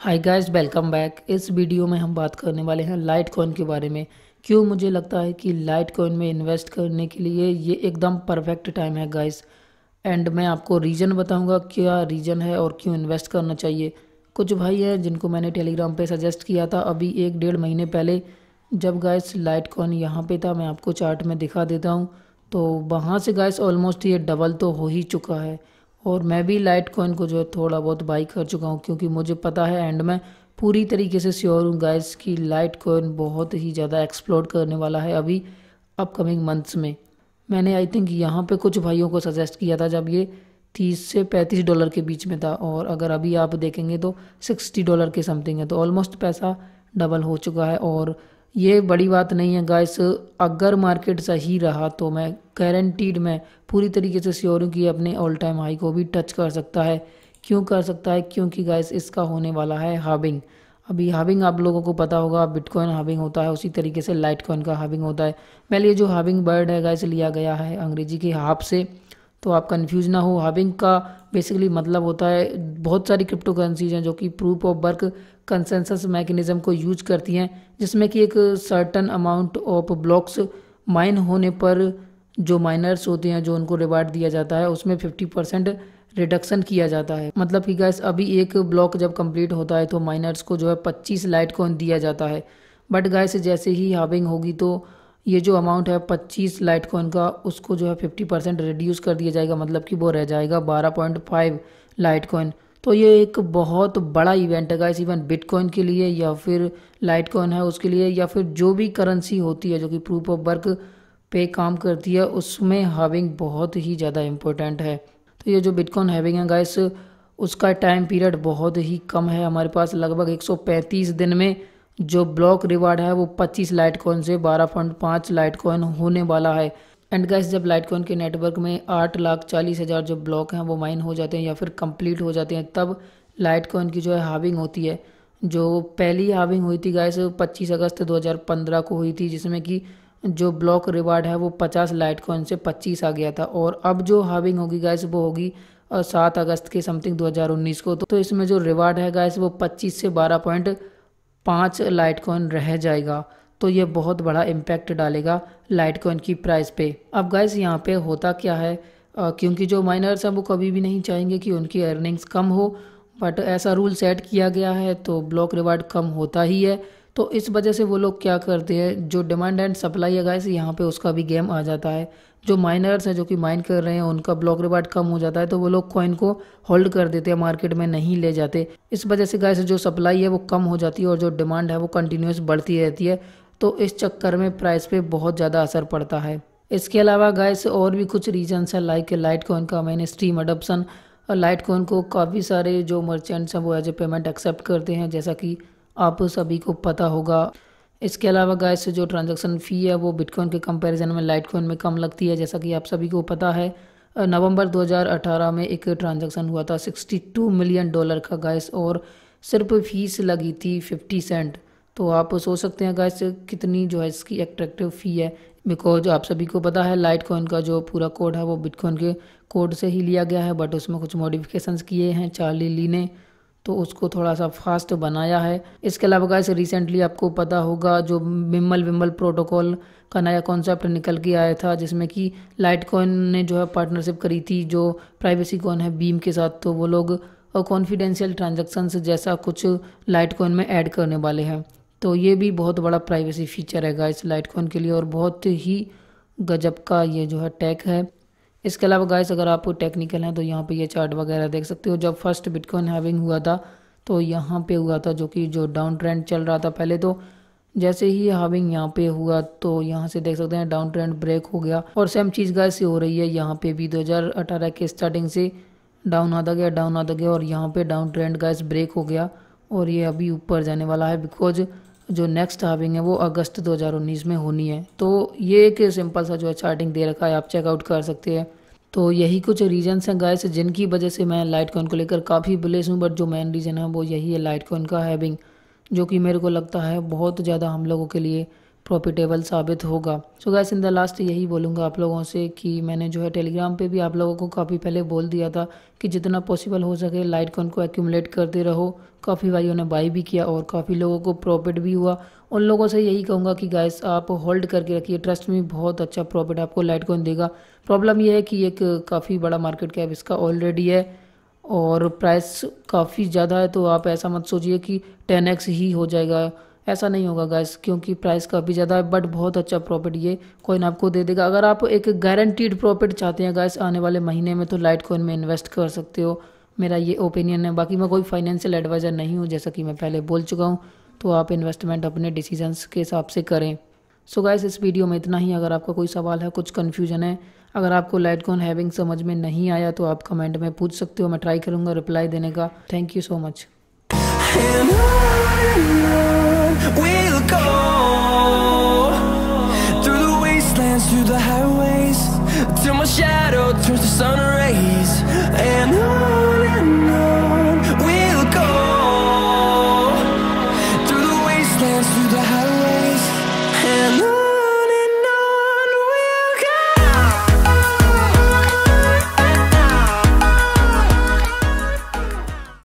Hi guys, welcome back. इस video में हम बात करने वाले हैं लाइट कॉइन के बारे में। क्यों मुझे लगता है कि लाइट कॉइन में इन्वेस्ट करने के लिए ये एकदम परफेक्ट टाइम है गाइस। एंड मैं आपको रीज़न बताऊंगा क्या रीज़न है और क्यों इन्वेस्ट करना चाहिए। कुछ भाई हैं जिनको मैंने टेलीग्राम पे सजेस्ट किया था अभी 1-1.5 महीने पहले, जब गाइस लाइट कॉइन यहाँ पे था। मैं आपको चार्ट में दिखा देता हूँ। तो वहाँ से गाइस ऑलमोस्ट ये डबल तो हो ही चुका है। और मैं भी लाइट कॉइन को जो है थोड़ा बहुत बाई कर चुका हूँ, क्योंकि मुझे पता है एंड मैं पूरी तरीके से श्योर हूँ गाइस कि लाइट कॉइन बहुत ही ज़्यादा एक्सप्लोड करने वाला है अभी अपकमिंग मंथ्स में। मैंने आई थिंक यहाँ पे कुछ भाइयों को सजेस्ट किया था जब ये $30 से $35 के बीच में था, और अगर अभी आप देखेंगे तो $60 के समथिंग है। तो ऑलमोस्ट पैसा डबल हो चुका है। और ये बड़ी बात नहीं है गाइस, अगर मार्केट सही रहा तो मैं गारंटीड, मैं पूरी तरीके से श्योर हूँ कि ये अपने ऑल टाइम हाई को भी टच कर सकता है। क्यों कर सकता है? क्योंकि गाइस इसका होने वाला है हार्विंग। अभी हार्विंग आप लोगों को पता होगा, बिटकॉइन हार्विंग होता है उसी तरीके से लाइट कॉइन का हार्विंग होता है। पहले ये जो हार्विंग बर्ड है गाइस लिया गया है अंग्रेजी के हाफ से, तो आप कंफ्यूज ना हो। हार्विंग का बेसिकली मतलब होता है, बहुत सारी क्रिप्टो करेंसीज हैं जो कि proof of work consensus mechanism को यूज करती हैं, जिसमें कि एक certain amount of blocks mine होने पर जो माइनर्स होते हैं जो उनको रिवार्ड दिया जाता है उसमें 50% रिडक्शन किया जाता है। मतलब कि गैस अभी एक ब्लॉक जब कंप्लीट होता है तो माइनर्स को जो है 25 लाइट कॉइन दिया जाता है। बट गैस जैसे ही हार्विंग होगी तो ये जो अमाउंट है 25 लाइट कॉइन का, उसको जो है 50% रिड्यूस कर दिया जाएगा। मतलब कि वो रह जाएगा 12.5 लाइट कॉइन। तो ये एक बहुत बड़ा इवेंट है गाइस, इवन बिटकॉइन के लिए या फिर लाइट कॉइन है उसके लिए, या फिर जो भी करेंसी होती है जो कि प्रूफ ऑफ वर्क पे काम करती है, उसमें हार्विंग बहुत ही ज़्यादा इम्पोर्टेंट है। तो ये जो बिटकॉइन हार्विंग है गाइस, उसका टाइम पीरियड बहुत ही कम है हमारे पास। लगभग 135 दिन में जो ब्लॉक रिवार्ड है वो 25 लाइट कॉइन से 12.5 लाइट कॉइन होने वाला है। एंड गाइस जब लाइट कॉइन के नेटवर्क में 8,40,000 जो ब्लॉक हैं वो माइन हो जाते हैं या फिर कंप्लीट हो जाते हैं, तब लाइट कॉइन की जो है हार्विंग होती है। जो पहली हार्विंग हुई थी गाइस 25 अगस्त 2015 को हुई थी, जिसमें कि जो ब्लॉक रिवार्ड है वो 50 लाइट कॉइन से 25 आ गया था। और अब जो हार्विंग होगी गाइस वो होगी 7 अगस्त के समथिंग 2019 को। तो इसमें जो रिवार्ड है गाइस वो 25 से 12.5 लाइट कॉइन रह जाएगा। तो ये बहुत बड़ा इम्पैक्ट डालेगा लाइट कॉइन की प्राइस पे। अब गाइस यहाँ पे होता क्या है, क्योंकि जो माइनर्स हैं वो कभी भी नहीं चाहेंगे कि उनकी अर्निंग्स कम हो, बट ऐसा रूल सेट किया गया है तो ब्लॉक रिवार्ड कम होता ही है। तो इस वजह से वो लोग क्या करते हैं, जो डिमांड एंड सप्लाई है गाइस यहाँ पे उसका भी गेम आ जाता है। जो माइनर्स हैं जो कि माइन कर रहे हैं उनका ब्लॉक रिवार्ड कम हो जाता है, तो वो लोग कॉइन को होल्ड कर देते हैं, मार्केट में नहीं ले जाते। इस वजह से गाइस जो सप्लाई है वो कम हो जाती है और जो डिमांड है वो कंटिन्यूस बढ़ती रहती है। तो इस चक्कर में प्राइस पे बहुत ज़्यादा असर पड़ता है। इसके अलावा गाइस और भी कुछ रीजंस है, लाइक लाइट कॉइन का main stream adoption. Light coin को काफ़ी सारे जो मर्चेंट्स हैं वो एज ए पेमेंट एक्सेप्ट करते हैं, जैसा कि आप सभी को पता होगा। इसके अलावा गाइस जो ट्रांजैक्शन फ़ी है वो बिटकॉइन के कंपैरिजन में लाइट कॉइन में कम लगती है, जैसा कि आप सभी को पता है। नवंबर 2018 में एक ट्रांजैक्शन हुआ था $62 मिलियन का गाइस, और सिर्फ फीस लगी थी 50 सेंट। तो आप सोच सकते हैं गाइस कितनी जो है इसकी अट्रैक्टिव फ़ी है। बिकॉज आप सभी को पता है लाइट कॉइन का जो पूरा कोड है वो बिटकॉइन के कोड से ही लिया गया है, बट उसमें कुछ मॉडिफिकेशंस किए हैं चार्ली ली ने, तो उसको थोड़ा सा फास्ट बनाया है। इसके अलावा गाइस रिसेंटली आपको पता होगा जो मिम्मल विम्मल प्रोटोकॉल का नया कॉन्सेप्ट निकल के आया था, जिसमें कि लाइट कॉइन ने जो है पार्टनरशिप करी थी जो प्राइवेसी कॉइन है बीम के साथ। तो वो लोग कॉन्फिडेंशियल ट्रांजैक्शंस जैसा कुछ लाइट कॉइन में ऐड करने वाले हैं। तो ये भी बहुत बड़ा प्राइवेसी फीचर है गाइस लाइट कॉइन के लिए, और बहुत ही गजब का ये जो है टेक है। इसके अलावा गाइस अगर आप टेक्निकल हैं तो यहाँ पे ये चार्ट वगैरह देख सकते हो। जब फर्स्ट बिटकॉइन हैविंग हुआ था तो यहाँ पे हुआ था जो कि जो डाउन ट्रेंड चल रहा था पहले, तो जैसे ही हार्विंग यहाँ पे हुआ तो यहाँ से देख सकते हैं डाउन ट्रेंड ब्रेक हो गया। और सेम चीज़ गाइस हो रही है यहाँ पे भी, 2018 के स्टार्टिंग से डाउन आता गया डाउन आता गया, और यहाँ पे डाउन ट्रेंड गाइस ब्रेक हो गया और ये अभी ऊपर जाने वाला है, बिकॉज जो नेक्स्ट हार्विंग है वो अगस्त 2019 में होनी है। तो ये एक सिंपल सा जो है चार्टिंग दे रखा है, आप चेकआउट कर सकते हैं। तो यही कुछ रीजंस हैं गाइस जिनकी वजह से मैं लाइट कॉइन को लेकर काफ़ी बुलिश हूँ, बट जो मेन रीज़न है वो यही है लाइट कॉइन का हैविंग, जो कि मेरे को लगता है बहुत ज़्यादा हम लोगों के लिए प्रॉफिटेबल साबित होगा। So guys in the last यही बोलूँगा आप लोगों से कि मैंने जो है टेलीग्राम पे भी आप लोगों को काफ़ी पहले बोल दिया था कि जितना पॉसिबल हो सके लाइटकॉइन को एक्यूमुलेट करते रहो। काफ़ी भाइयों ने बाई भी किया और काफ़ी लोगों को प्रॉफिट भी हुआ। उन लोगों से यही कहूँगा कि गाइस आप होल्ड करके रखिए, ट्रस्ट में बहुत अच्छा प्रॉफिट आपको लाइटकॉइन देगा। प्रॉब्लम यह है कि एक काफ़ी बड़ा मार्केट कैप इसका ऑलरेडी है और प्राइस काफ़ी ज़्यादा है, तो आप ऐसा मत सोचिए कि 10x ही हो जाएगा, ऐसा नहीं होगा गाइस, क्योंकि प्राइस काफ़ी ज़्यादा है। बट बहुत अच्छा प्रॉफिट ये कॉइन आपको दे देगा। अगर आप एक गारंटीड प्रॉफिट चाहते हैं गाइस आने वाले महीने में, तो लाइट कॉइन में इन्वेस्ट कर सकते हो। मेरा ये ओपिनियन है। बाकी मैं कोई फाइनेंशियल एडवाइज़र नहीं हूँ, जैसा कि मैं पहले बोल चुका हूँ, तो आप इन्वेस्टमेंट अपने डिसीजंस के हिसाब से करें। सो गाइस इस वीडियो में इतना ही। अगर आपका कोई सवाल है, कुछ कन्फ्यूजन है, अगर आपको लाइटकॉइन हैविंग समझ में नहीं आया तो आप कमेंट में पूछ सकते हो, मैं ट्राई करूँगा रिप्लाई देने का। Thank you so much. And on we'll go.